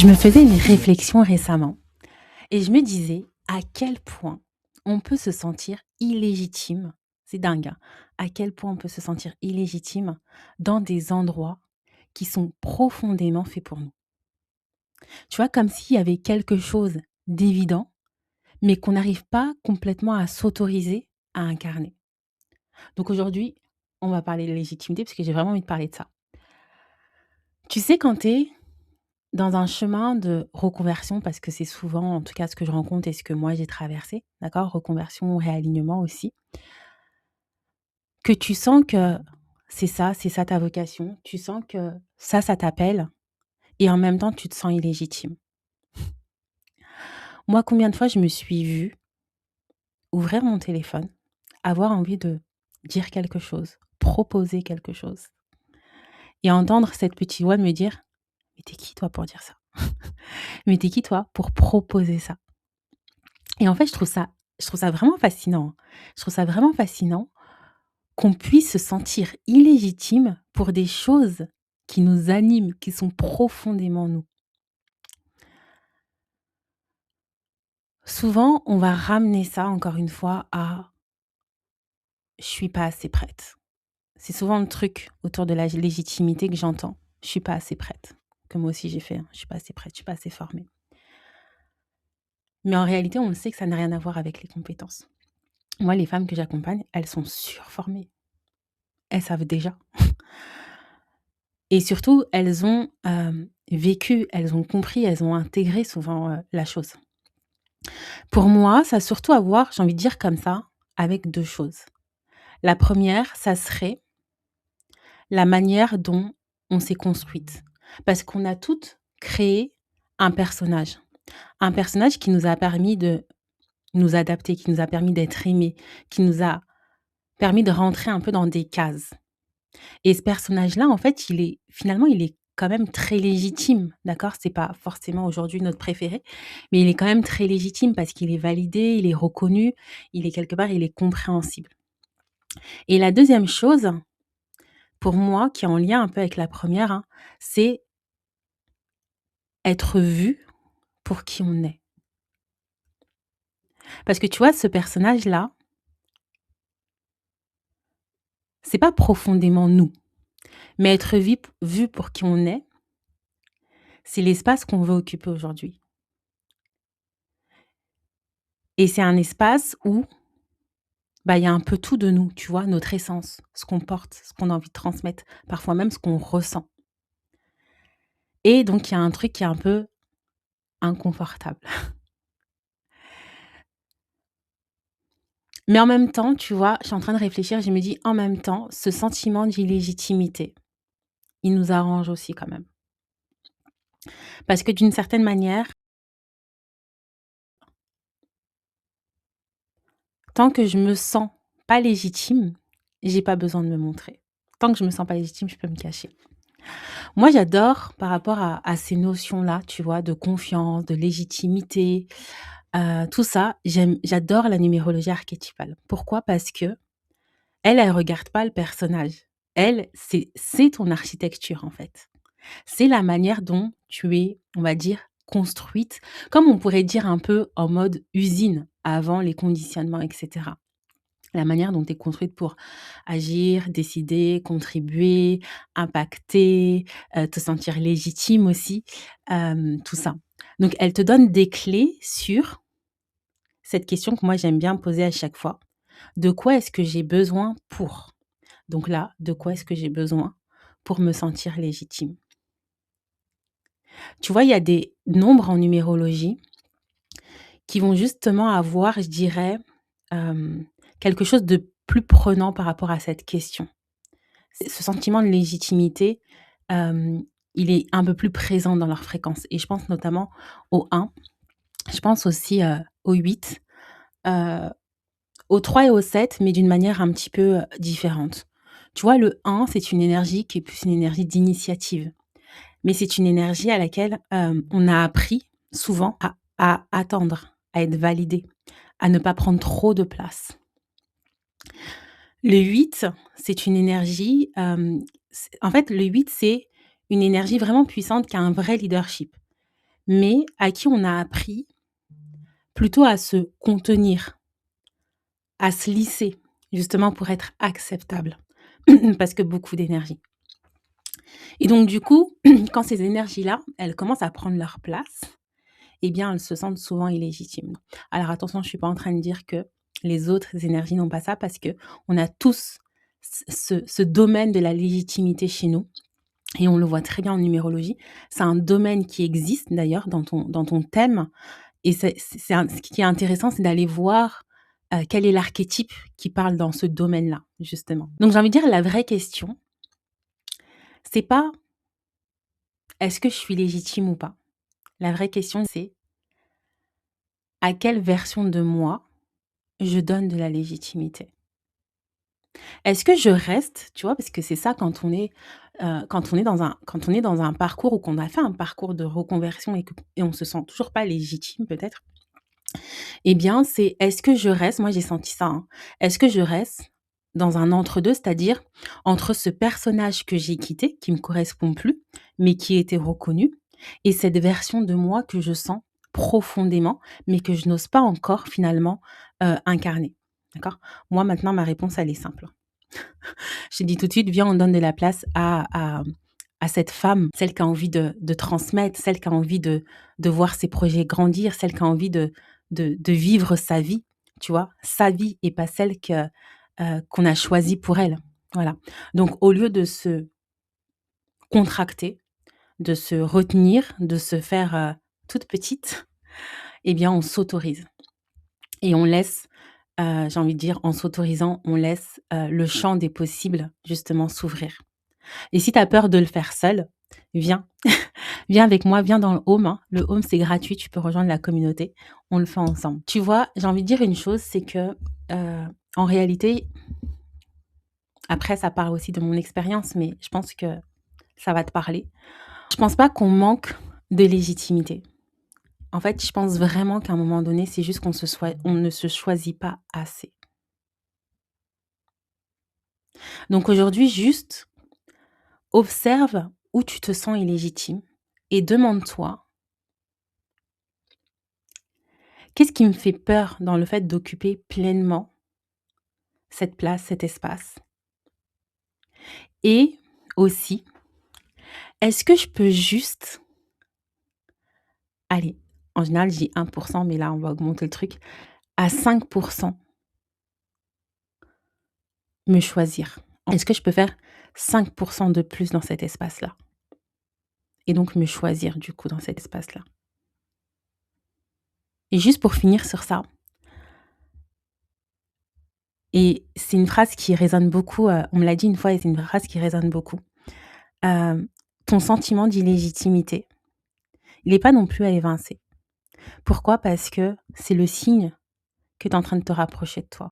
Je me faisais une réflexion récemment et je me disais à quel point on peut se sentir illégitime. C'est dingue, hein, à quel point on peut se sentir illégitime dans des endroits qui sont profondément faits pour nous. Tu vois, comme s'il y avait quelque chose d'évident, mais qu'on n'arrive pas complètement à s'autoriser à incarner. Donc aujourd'hui, on va parler de légitimité parce que j'ai vraiment envie de parler de ça. Tu sais, quand tu es dans un chemin de reconversion, parce que c'est souvent, en tout cas, ce que je rencontre et ce que moi j'ai traversé, d'accord? Reconversion, réalignement aussi. Que tu sens que c'est ça ta vocation, tu sens que ça t'appelle et en même temps tu te sens illégitime. Moi, combien de fois je me suis vue ouvrir mon téléphone, avoir envie de dire quelque chose, proposer quelque chose et entendre cette petite voix de me dire: «Mais tu qui toi pour dire ça? Mais tu qui toi pour proposer ça?» Et en fait, je trouve ça vraiment fascinant, hein. Je trouve ça vraiment fascinant qu'on puisse se sentir illégitime pour des choses qui nous animent, qui sont profondément nous. Souvent, on va ramener ça encore une fois à: «Je suis pas assez prête». C'est souvent le truc autour de la légitimité que j'entends. «Je suis pas assez prête», que moi aussi j'ai fait, hein. «Je suis pas assez prête, je suis pas assez formée». Mais en réalité, on le sait que ça n'a rien à voir avec les compétences. Moi, les femmes que j'accompagne, elles sont surformées. Elles savent déjà. Et surtout, elles ont, vécu, elles ont compris, elles ont intégré souvent, la chose. Pour moi, ça a surtout à voir, j'ai envie de dire comme ça, avec 2 choses. La première, ça serait la manière dont on s'est construite. Parce qu'on a toutes créé un personnage. Un personnage qui nous a permis de nous adapter, qui nous a permis d'être aimés, qui nous a permis de rentrer un peu dans des cases. Et ce personnage-là, en fait, il est quand même très légitime, d'accord? C'est pas forcément aujourd'hui notre préféré, mais il est quand même très légitime parce qu'il est validé, il est reconnu, il est quelque part, il est compréhensible. Et la deuxième chose, pour moi, qui est en lien un peu avec la première, hein, c'est être vu pour qui on est. Parce que tu vois, ce personnage-là, c'est pas profondément nous, mais être vu pour qui on est, c'est l'espace qu'on veut occuper aujourd'hui. Et c'est un espace où bah, il y a un peu tout de nous, tu vois? Notre essence, ce qu'on porte, ce qu'on a envie de transmettre, parfois même ce qu'on ressent. Et donc il y a un truc qui est un peu inconfortable. Mais en même temps, tu vois, je suis en train de réfléchir, je me dis: «En même temps, ce sentiment d'illégitimité, il nous arrange aussi quand même». Parce que d'une certaine manière, tant que je me sens pas légitime, j'ai pas besoin de me montrer. Tant que je me sens pas légitime, je peux me cacher. Moi, j'adore par rapport à ces notions-là, tu vois, de confiance, de légitimité, tout ça, j'adore la numérologie archétypale. Pourquoi? Parce qu'elle, elle regarde pas le personnage. Elle, c'est ton architecture, en fait. C'est la manière dont tu es, on va dire, construite, comme on pourrait dire un peu en mode usine, avant les conditionnements et cetera. La manière dont tu es construite pour agir, décider, contribuer, impacter, te sentir légitime aussi, tout ça. Donc elle te donne des clés sur cette question que moi j'aime bien poser à chaque fois. De quoi est-ce que j'ai besoin pour? Donc là, de quoi est-ce que j'ai besoin pour me sentir légitime? Tu vois, il y a des nombres en numérologie qui vont justement avoir, je dirais, quelque chose de plus prenant par rapport à cette question. Ce sentiment de légitimité, hem, il est un peu plus présent dans leur fréquence et je pense notamment au 1, je pense aussi, au 8, heu, au 3 et au 7, mais d'une manière un petit peu, différente. Tu vois, le 1, c'est une énergie qui est plus une énergie d'initiative, mais c'est une énergie à laquelle, on a appris souvent à attendre, à être validé, à ne pas prendre trop de place. Le 8, c'est une énergie, en fait, le 8, c'est une énergie vraiment puissante qui a un vrai leadership. mais à qui on a appris plutôt à se contenir, à se lisser, justement pour être acceptable, parce que beaucoup d'énergie. Et donc du coup, quand ces énergies-là, elles commencent à prendre leur place, eh bien, elles se sentent souvent illégitimes. Alors attention, je ne suis pas en train de dire que les autres énergies n'ont pas ça, parce qu'on a tous ce domaine de la légitimité chez nous. Et on le voit très bien en numérologie. C'est un domaine qui existe d'ailleurs dans ton thème. Et ce qui est intéressant, c'est d'aller voir quel est l'archétype qui parle dans ce domaine-là, justement. Donc j'ai envie de dire, la vraie question, c'est pas est-ce que je suis légitime ou pas. La vraie question, c'est à quelle version de moi je donne de la légitimité. Est-ce que je reste, tu vois, parce que c'est ça quand on est dans un parcours ou qu'on a fait un parcours de reconversion et on se sent toujours pas légitime peut-être, eh bien c'est est-ce que je reste, moi j'ai senti ça, hein, est-ce que je reste dans un entre-deux, c'est-à-dire entre ce personnage que j'ai quitté, qui me correspond plus, mais qui était reconnu, et cette version de moi que je sens profondément, mais que je n'ose pas encore finalement incarner. D'accord? Moi maintenant ma réponse elle est simple. Je t'ai dit tout de suite, viens, on donne de la place à cette femme, celle qui a envie de transmettre, celle qui a envie de voir ses projets grandir, celle qui a envie de vivre sa vie, tu vois, sa vie et pas celle qu'on a choisie pour elle. Voilà. Donc, au lieu de se contracter, de se retenir, de se faire toute petite, eh bien, on s'autorise et on laisse, j'ai envie de dire, en s'autorisant, on laisse le champ des possibles justement s'ouvrir. Et si tu as peur de le faire seul, viens. Viens avec moi, viens dans le home, hein. Le home, c'est gratuit, tu peux rejoindre la communauté. On le fait ensemble. Tu vois, j'ai envie de dire une chose, c'est que, en réalité, après ça parle aussi de mon expérience, mais je pense que ça va te parler. Je pense pas qu'on manque de légitimité. En fait, je pense vraiment qu'à un moment donné, c'est juste on ne se choisit pas assez. Donc aujourd'hui, juste observe où tu te sens illégitime et demande-toi: qu'est-ce qui me fait peur dans le fait d'occuper pleinement cette place, cet espace? Et aussi, est-ce que je peux juste, allez, en général, je dis 1%, mais là, on va augmenter le truc, à 5% me choisir? Est-ce que je peux faire 5% de plus dans cet espace-là? Et donc me choisir, du coup, dans cet espace-là. Et juste pour finir sur ça, et c'est une phrase qui résonne beaucoup, on me l'a dit une fois et c'est une phrase qui résonne beaucoup. Ton sentiment d'illégitimité, il n'est pas non plus à évincer. Pourquoi? Parce que c'est le signe que tu es en train de te rapprocher de toi.